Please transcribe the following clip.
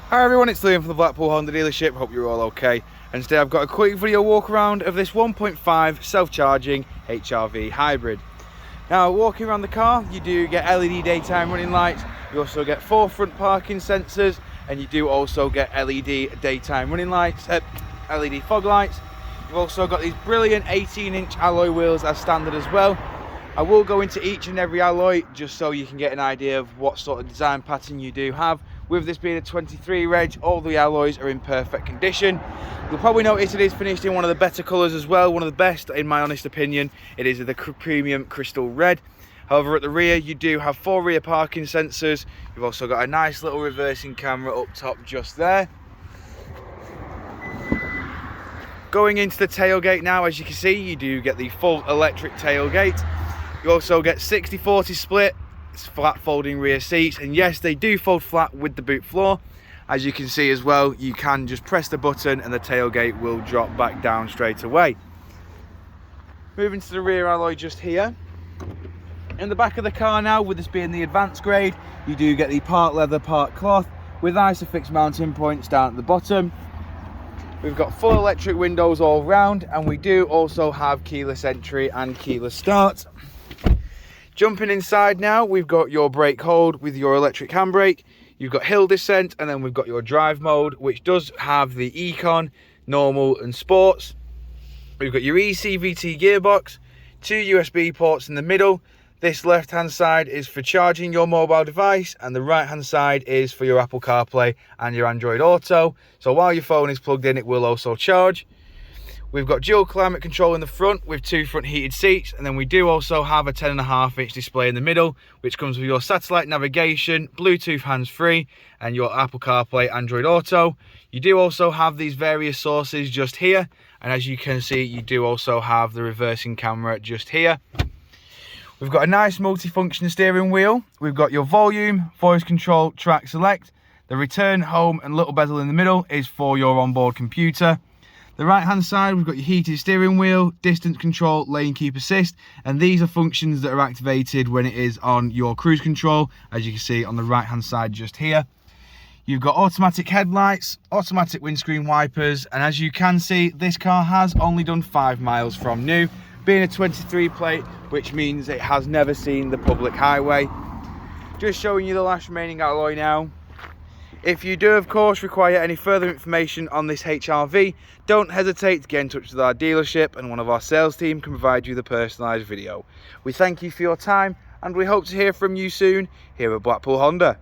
Hi everyone, it's Liam from the Blackpool Honda dealership. Hope you're all okay. And today I've got a quick video walk around of this 1.5 self-charging HRV hybrid. Now, walking around the car, you do get LED daytime running lights. You also get 4 front parking sensors, and you do also get LED daytime running lights, LED fog lights. You've also got these brilliant 18-inch alloy wheels as standard as well. I will go into each and every alloy just so you can get an idea of what sort of design pattern you do have. With this being a 23 reg, all the alloys are in perfect condition. You'll probably notice it is finished in one of the better colours as well, one of the best in my honest opinion. It is the premium crystal red. However, at the rear you do have 4 rear parking sensors. You've also got a nice little reversing camera up top just there. Going into the tailgate now, as you can see, you do get the full electric tailgate. You also get 60-40 split, flat folding rear seats, and yes, they do fold flat with the boot floor. As you can see as well, you can just press the button and the tailgate will drop back down straight away. Moving to the rear alloy just here. In the back of the car now, with this being the advanced grade, you do get the part leather, part cloth with ISOFIX mounting points down at the bottom. We've got full electric windows all round, and we do also have keyless entry and keyless start. Jumping inside now, we've got your brake hold with your electric handbrake. You've got hill descent, and then we've got your drive mode, which does have the Econ, normal and sports. We've got your CVT gearbox, 2 USB ports in the middle. This left hand side is for charging your mobile device, and the right hand side is for your Apple CarPlay and your Android Auto. So while your phone is plugged in, it will also charge. We've got dual climate control in the front with 2 front heated seats, and then we do also have a 10.5-inch display in the middle, which comes with your satellite navigation, Bluetooth hands-free, and your Apple CarPlay, Android Auto. You do also have these various sources just here, and as you can see, you do also have the reversing camera just here. We've got a nice multifunction steering wheel. We've got your volume, voice control, track select. The return, home, and little bezel in the middle is for your onboard computer. The right hand side, we've got your heated steering wheel, distance control, lane keep assist, and these are functions that are activated when it is on your cruise control, as you can see on the right hand side just here. You've got automatic headlights, automatic windscreen wipers, and as you can see, this car has only done 5 miles from new, being a 23 plate, which means it has never seen the public highway. Just showing you the last remaining alloy now. If you do, of course, require any further information on this HRV, don't hesitate to get in touch with our dealership, and one of our sales team can provide you the personalised video. We thank you for your time, and we hope to hear from you soon here at Blackpool Honda.